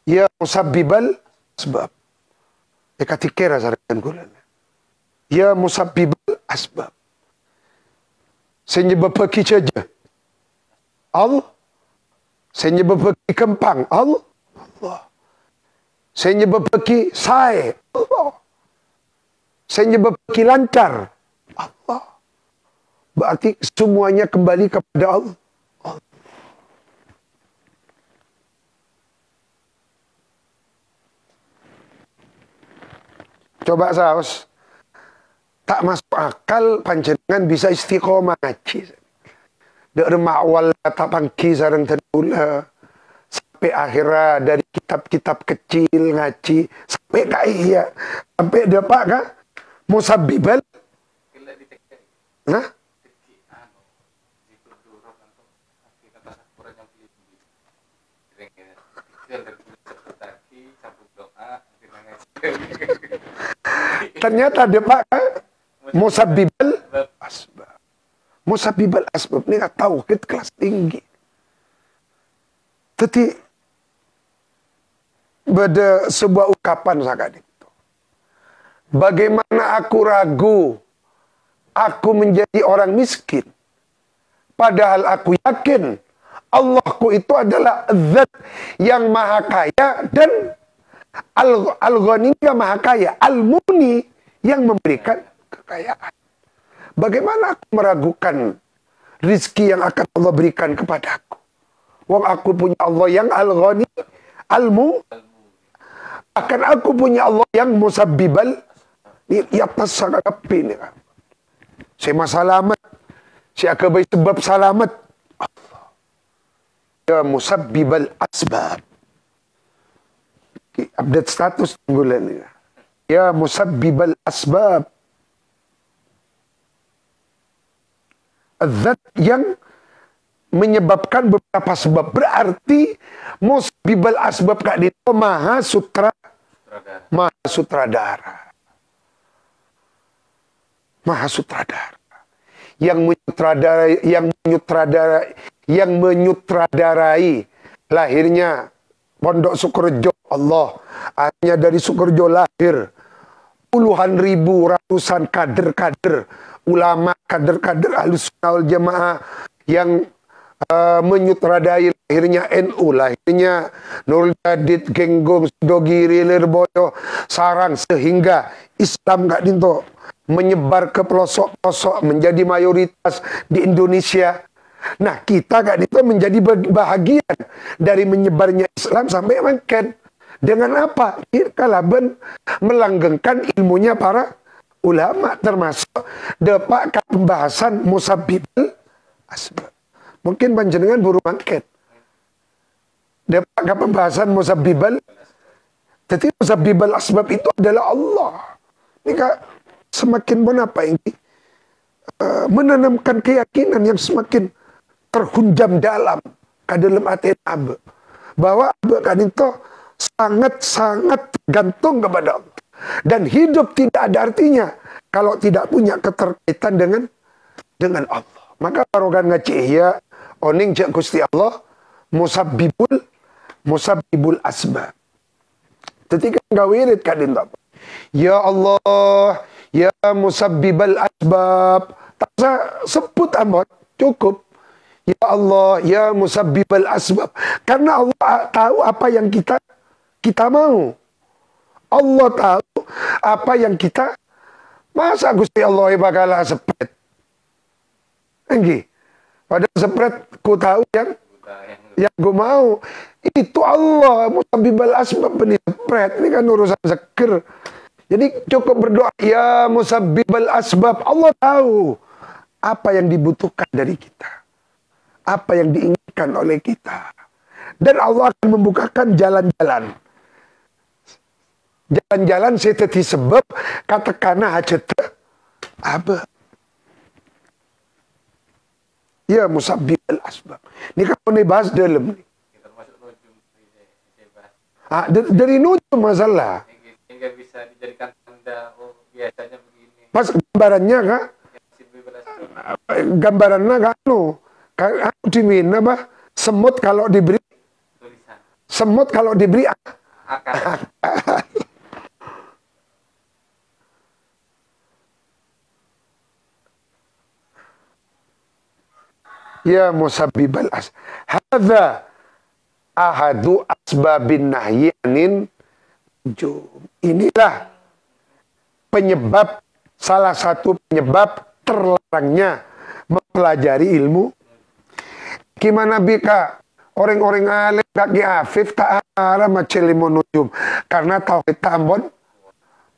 A: Ya musabbibal asbab. Ya katikir asarkan gula. Ya musabbibal asbab. Senyebab pergi saja. Allah. Senyebab pergi kempang. Allah. Saya nyebab pergi saya Allah. Saya nyebab pergi lancar Allah. Berarti semuanya kembali kepada Allah. Coba saus. Tak masuk akal panjenengan bisa istiqomah ngaji. Dek remah awal tak pangki sarang terdula. Sampai akhirnya dari kitab-kitab kecil ngaji sampai kaya sampai dapat kah musabbibal nah ternyata dapat kah musabbibal asbab. Musabbibal asbab ini tak tahu kita kelas tinggi. Tapi pada sebuah ungkapan saya itu. Bagaimana aku ragu aku menjadi orang miskin. Padahal aku yakin Allahku itu adalah zat yang maha kaya dan al-ghani yang maha kaya. Al-muni yang memberikan kekayaan. Bagaimana aku meragukan rizki yang akan Allah berikan kepadaku. Wong aku punya Allah yang al-ghani akan aku punya Allah yang musabbibal ya tasarrafi ni. Saya masalamat. Saya akan beri sebab salamat. Allah. Ya musabbibal asbab. Update status bulan ni. Ya musabbibal asbab. Zat yang menyebabkan beberapa sebab. Berarti musabbibal asbab Kak Dinto maha sutradara. Maha sutradara. Yang yang menyutradarai lahirnya Pondok Sukorejo. Allah, hanya dari Sukorejo lahir puluhan ribu, ratusan kader-kader ulama, kader-kader Ahlussunnah wal Jamaah yang menyutradarai lahirnya NU, lahirnya Nurul Jadid, Genggong, Dogiri, Lirboyo, Sarang, sehingga Islam gak dinto menyebar ke pelosok-pelosok, menjadi mayoritas di Indonesia. Nah, kita gak dinto menjadi bahagian dari menyebarnya Islam sampai makin. Dengan apa? Kalaban melanggengkan ilmunya para ulama, termasuk depak pembahasan musabbibul asbab. Mungkin panjenengan buru mangket. Depak pembahasan musabbibul. Jadi musabbibul asbab itu adalah Allah. Ini kak semakin apa ini? Menanamkan keyakinan yang semakin terhunjam dalam ke dalam hati abe. Bahwa abe kan itu sangat-sangat gantung kepada Allah. Dan hidup tidak ada artinya kalau tidak punya keterkaitan dengan Allah. Maka barogan ngaci ya oning cek Gusti Allah musabbibul asbab. Ketika ngawirit kadin apa? Ya Allah, ya musabbibal asbab. Tak usah sebut amat, cukup. Ya Allah, ya musabbibal asbab. Karena Allah tahu apa yang kita mau. Allah tahu apa yang kita. Masa Gusti Allah bakal sepret. Enggih. Padahal sepret ku tahu yang gue mau. Itu Allah musabbibal asbab ini sepret. Ini kan urusan seker. Jadi cukup berdoa ya musabbibal asbab. Allah tahu apa yang dibutuhkan dari kita. Apa yang diinginkan oleh kita. Dan Allah akan membukakan jalan-jalan. Jalan-jalan seteti sebab katakanlah hajat apa? Ya musabbibul asbab. Ini kan bahas dalam nih. Dari nujum masalah.
C: Sehingga bisa dijadikan tanda biasanya begini.
A: Pas gambarannya kak? Gambarannya kak di mana bah? Semut kalau diberi tulisan. Semut kalau diberi
C: akar.
A: Ya musabbibal asbab. Hadza ahadu asbabin nahyanin nujum. Inilah penyebab, salah satu penyebab terlarangnya mempelajari ilmu. Gimana bika orang-orang alim kaki afif tak arah macam ilmu nujum. Karena tauhid tambon.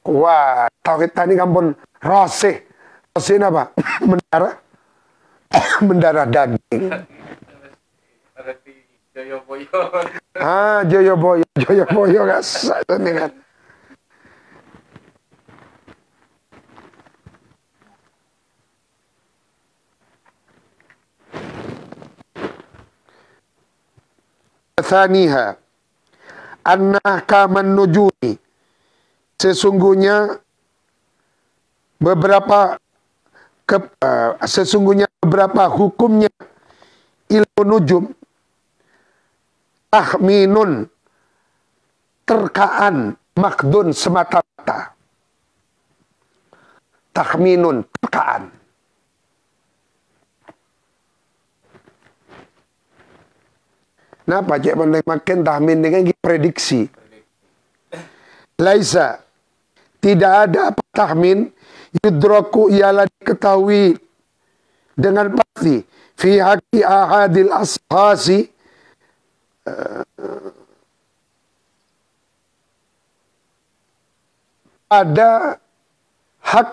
A: Wah, tauhid tani kampun rosih. Rosih apa? Mendarah. Mendarah daging. Joyoboyo gak sah dengan. Tsaniha anna ahkaman nujumi, sesungguhnya beberapa hukumnya ilmu nujum tahminun, terkaan, makdun semata-mata. Tahminun, terkaan. Napa cek pandai makin tahmin dengan prediksi. Laisa, tidak ada apa tahmin, yudraku ialah diketahui dengan pasti fi haqi ahadil ashasi, ada hak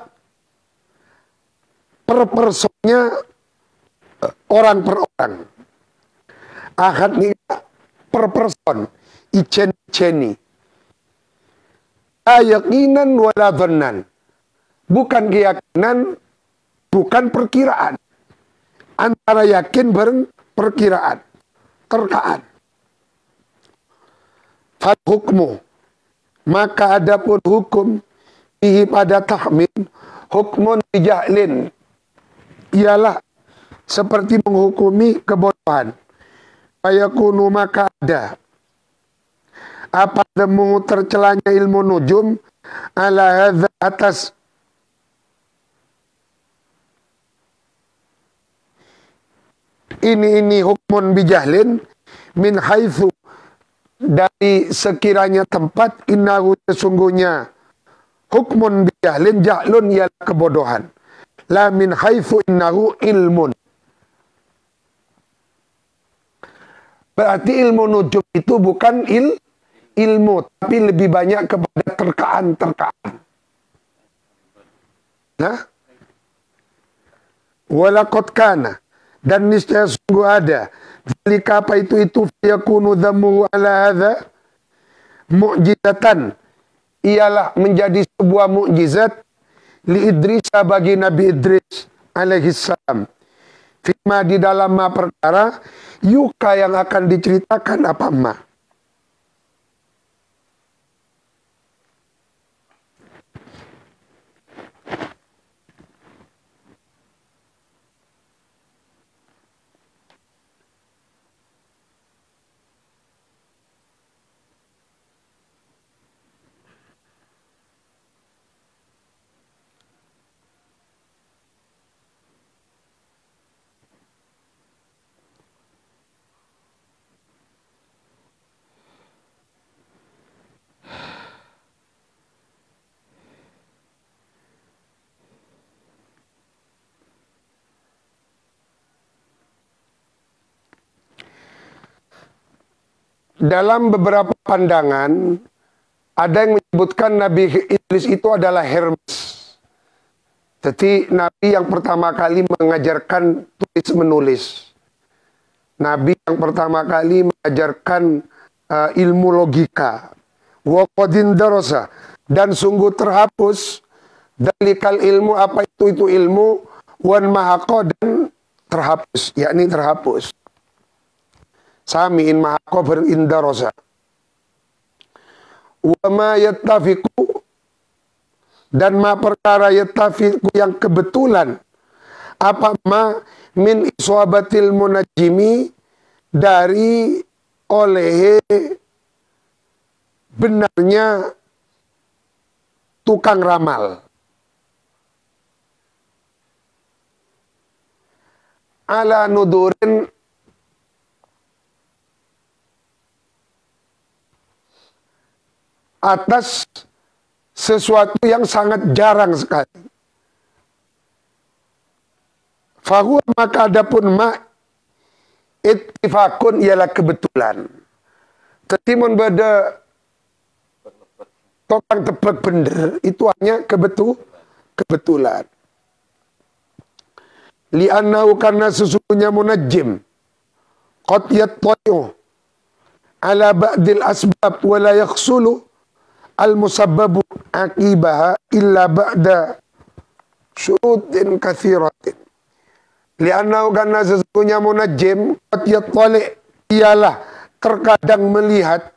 A: per personnya orang per orang. Ahad ini per person, icen-iceni. Yakinan wala dhannan. Bukan keyakinan, bukan perkiraan. Antara yakin bareng perkiraan. Terkaan. Fal hukmu. Maka adapun hukum bihi pada tahmin, hukmun bijahlin. Ialah seperti menghukumi kebodohan. Fayakunu maka ada apa temu tercelanya ilmu nujum ala hadza atas ini hukmun bijahlin min haitsu dari sekiranya tempat innahu sesungguhnya hukmun bijahlin jahlun ialah kebodohan la min haitsu innahu ilmun. Berarti ilmu nujum itu bukan ilmu, tapi lebih banyak kepada terkaan-terkaan. Nah, walaqad kana, dan niscaya sungguh ada. Zalika apa itu yakunu dhammuhu ala hadza mu'jizatan. Ialah menjadi sebuah mukjizat li Idris bagi Nabi Idris alaihi salam. Fima di dalam perkara yuka yang akan diceritakan apa ma. Dalam beberapa pandangan, ada yang menyebutkan Nabi Idris itu adalah Hermes. Jadi Nabi yang pertama kali mengajarkan tulis-menulis. Nabi yang pertama kali mengajarkan ilmu logika. Wa qadin darasa. Dan sungguh terhapus dalikal ilmu, apa itu ilmu, wan mahaqo, dan terhapus, yakni terhapus. Sami'in mahaqo berindarosa. Wa ma yattafiqu, dan ma perkara yattafiqu yang kebetulan, apa ma min iswabatil munajjimi, dari oleh benarnya tukang ramal. Ala nudurin, atas sesuatu yang sangat jarang sekali. Fahuwa maka adapun ma ittifakun ialah kebetulan. Ketimun beda tokang tebak bener itu hanya kebetulan. Li'annahu karena sesungguhnya munajjim qad yattai'u ala ba'dil asbab wa la yakhsulu al-musabbabu aqibaha illa ba'da syurutin katsiratin. Li'annahu karena sesungguhnya munajjim qad yattali' ialah terkadang melihat.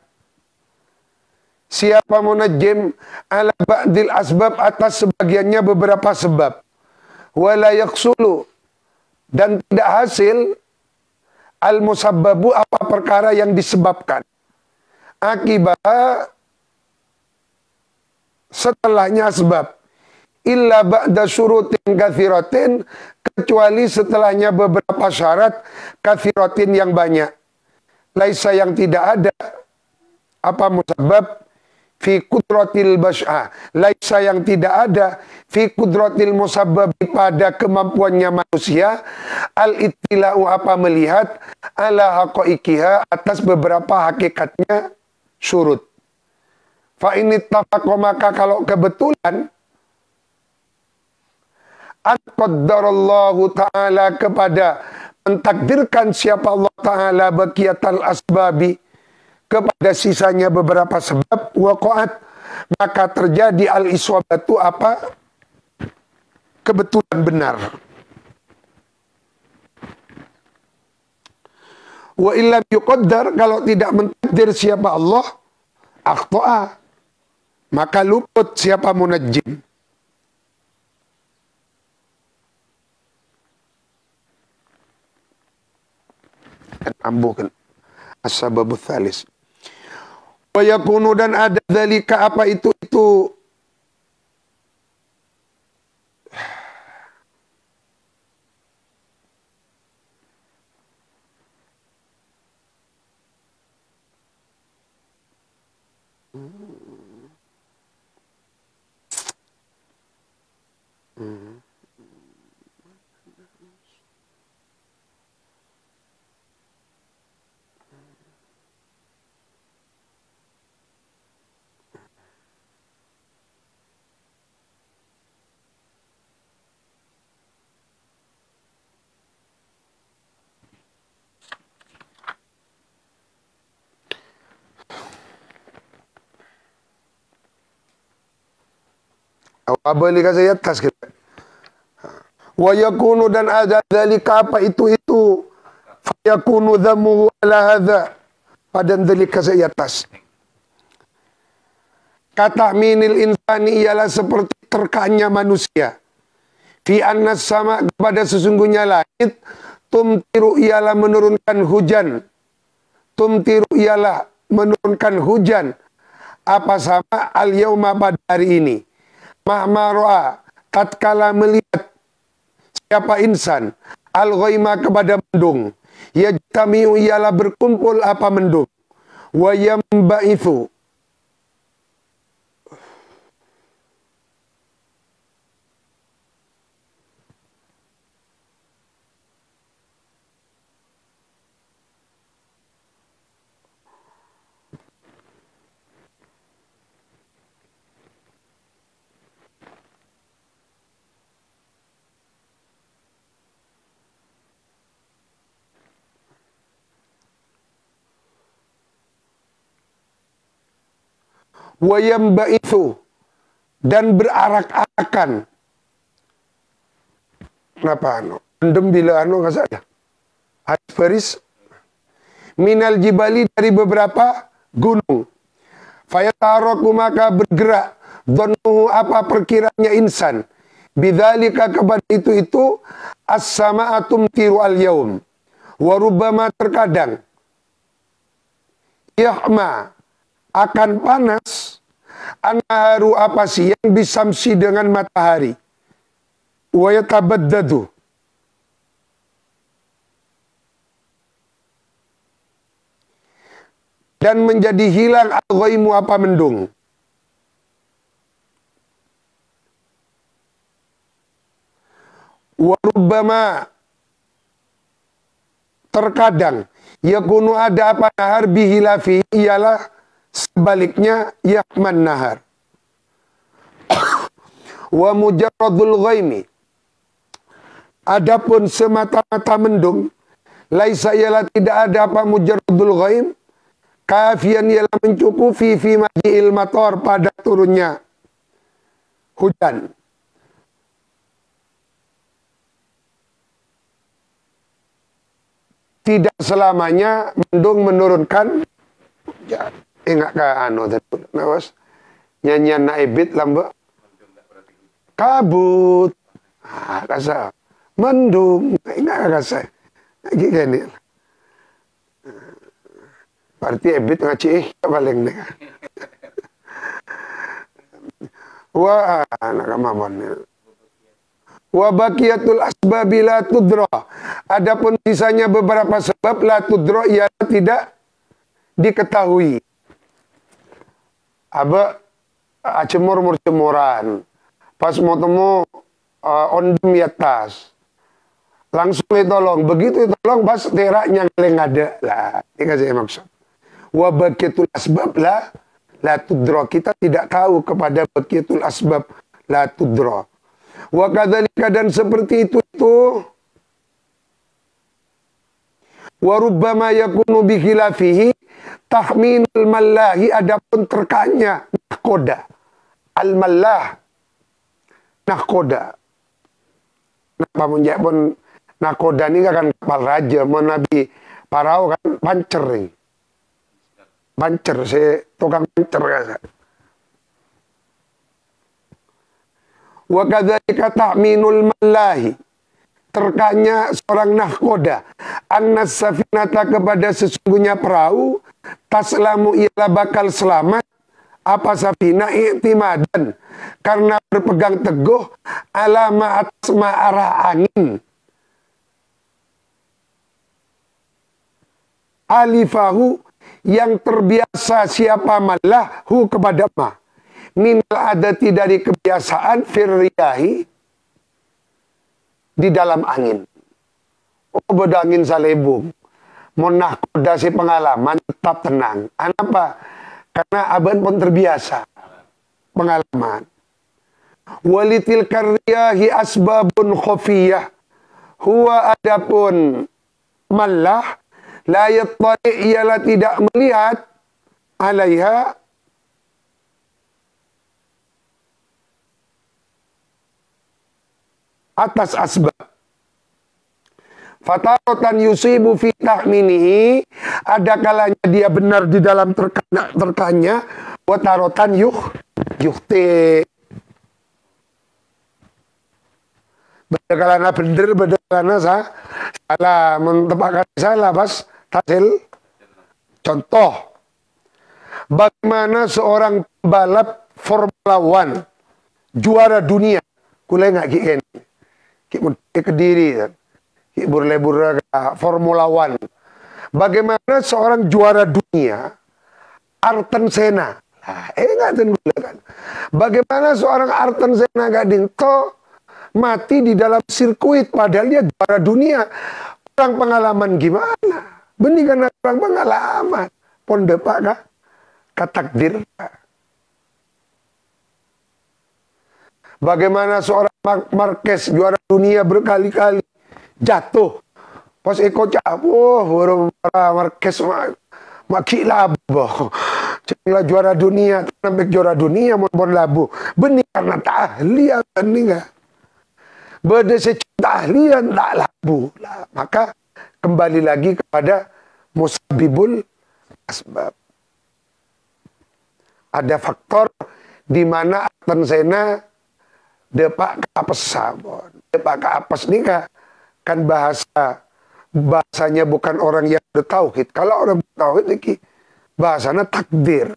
A: Siapa munajjim ala ba'dil asbab atas sebagiannya beberapa sebab. Wala yaksulu, dan tidak hasil al-musabbabu apa perkara yang disebabkan. Akibat setelahnya sebab. Illa ba'da syurutin katsiratin, kecuali setelahnya beberapa syarat katsiratin yang banyak. Laisa yang tidak ada apa musabab fi kudratil bas'a, laisa yang tidak ada fi kudratil musabbab pada kemampuannya manusia al ittila'u apa melihat ala haqaiqiha atas beberapa hakikatnya syurut. Fa in ittafaqa maka kalau kebetulan aqaddarallahu ta'ala kepada mentakdirkan siapa Allah Ta'ala baqiyatal asbabi kepada sisanya beberapa sebab waqa'at maka terjadi al-iswabatu apa kebetulan benar. Wa illam yuqaddar kalau tidak mentakdir siapa Allah akhta'a maka luput siapa munajjim. ambukan. As-sababut tsalis. Wa yakunu dan ada dzalika apa itu apa li kasa yatas kita. Wa yakunu dan ada dzalika apa itu fa yakunu dhammuhu ala hadza padan dzalika sa yatas. Kata minil insani ialah seperti terkanya manusia. Fi annas sama kepada sesungguhnya langit tumtiru ialah menurunkan hujan. Tumtiru ialah menurunkan hujan. Apa sama al yauma pada hari ini. Mahmaro'a tatkala melihat siapa insan al-ghaima kepada mendung yajtami'u ialah berkumpul apa mendung wa yamba'ithu wayamba'ithu dan berarak-arakan. Kenapa mendem bila nggak salah. Hadis Faris minal jibali dari beberapa gunung. Fayataraku maka bergerak dhannuhu apa perkiranya insan. Bidzalika kepada itu as-sama'atum tiru al-yaum. Warubama terkadang yahma akan panas anharu apa sih yang bisamsi dengan matahari wa yatabaddadu dan menjadi hilang al-ghaimu apa mendung wa rubbama terkadang yakunu ada apa nahar bihilafi ialah sebaliknya yakman nahar. Wa mujarradul ghaimi. Adapun semata-mata mendung, laisa ialah tidak ada apa mujarradul ghaim, kafian ialah mencukupi fi maji'il matar pada turunnya hujan. Tidak selamanya mendung menurunkan hujan. Enggak ke nawas nyanyian naibit lamba kabut kasa mendung enggak kasa gini berarti ebit ngaci paling nih wah anak mamon wa baqiyatul asbabi la tudra adapun sisanya beberapa sebab la tudra ia tidak diketahui. Aba cemur-cemuran. Pas mau temu ondem di atas. Langsung ditolong. Begitu ditolong pas teraknya ngeleng ada. Lah, ini saya maksud. Wa baqiyatul asbab la tudra. Kita tidak tahu kepada baqiyatul asbab la tudra. Wa kadzalika dan seperti itu wa rubbama yakunu bi khilafihi tahminul mallahi adapun terkanya nahkoda al-mallah nahkoda napa munjak pun nahkoda ini kan kapal raja mau nabi parau kan pancer nih pancer saya tukang pancer kan wa kadzalika tahminul mallahi terkanya seorang nahkoda annas safinata kepada sesungguhnya perahu taslamu ialah bakal selamat apa safina i'timadan karena berpegang teguh alama atas arah angin alifahu yang terbiasa siapa malahu kepada ma minal adati dari kebiasaan firriyahi di dalam angin. Oh, bedangin salebung. Monah kuda si pengalaman tetap tenang. Kenapa? Karena aban pun terbiasa pengalaman. Walitil karyahi asbabun khofiyah. Huwa adapun malah la yattali ialah tidak melihat alaiha atas asbab. Fataratan yusibu fi tahminihi, ada kalanya dia benar di dalam terkanya, watarotan yuhti. Beda kalana bener, beda kalana salah, mentepakan salah pas tasil. Contoh, bagaimana seorang balap Formula One juara dunia, kulai nggak kian. Kediri burle-burle Formula One. Bagaimana seorang juara dunia Ayrton Senna. Kan. Bagaimana seorang Ayrton Senna gading to mati di dalam sirkuit padahal dia juara dunia. Orang pengalaman gimana? Benih karena orang pengalaman. Pondepak kah? Katakdir. Bagaimana seorang Marquez juara dunia berkali-kali jatuh. Pas Eko capuh, Marquez maki labu. Cenglah juara dunia, sampai juara dunia mau labu. Benih karena tak ahli benih enggak. Beda secinta ahlian tak labu. Maka kembali lagi kepada musabibul asbab. Ada faktor di mana Ayrton Senna depak ke apes sabon. Depak ke apes nikah kan bahasanya bukan orang yang bertauhid. Kalau orang bertauhid ini bahasanya takdir.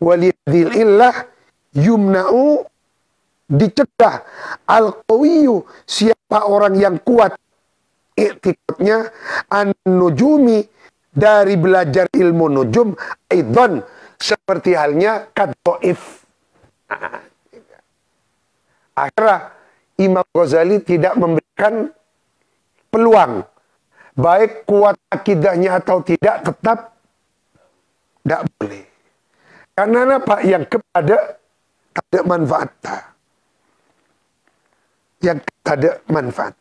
A: Waliyadil illah yumna'u dicegah al-qawiyu siapa orang yang kuat i'tikadnya an-nujumi dari belajar ilmu nujum aidan seperti halnya kadhoif. Akhirnya Imam Ghazali tidak memberikan peluang. Baik kuat akidahnya atau tidak, tetap tidak boleh. Karena apa? Yang kepada ada manfaat. Yang ada manfaat.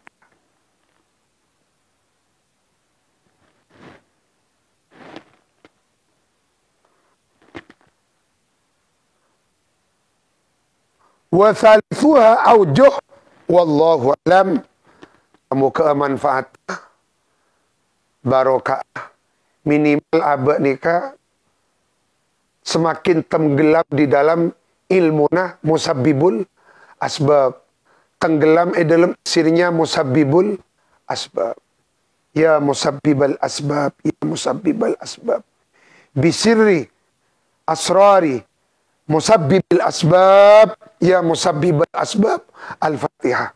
A: Wa thalithuha aujuh wallahu alam. Semoga manfaat barokah minimal abad nikah semakin tenggelam di dalam ilmuna musabbibul asbab. Tenggelam dalam sirnya musabbibul asbab. Ya musabbibal asbab, ya musabbibal asbab. Bisirri asrari musabbibil asbab, ya musabbibal asbab. Al-Fatihah.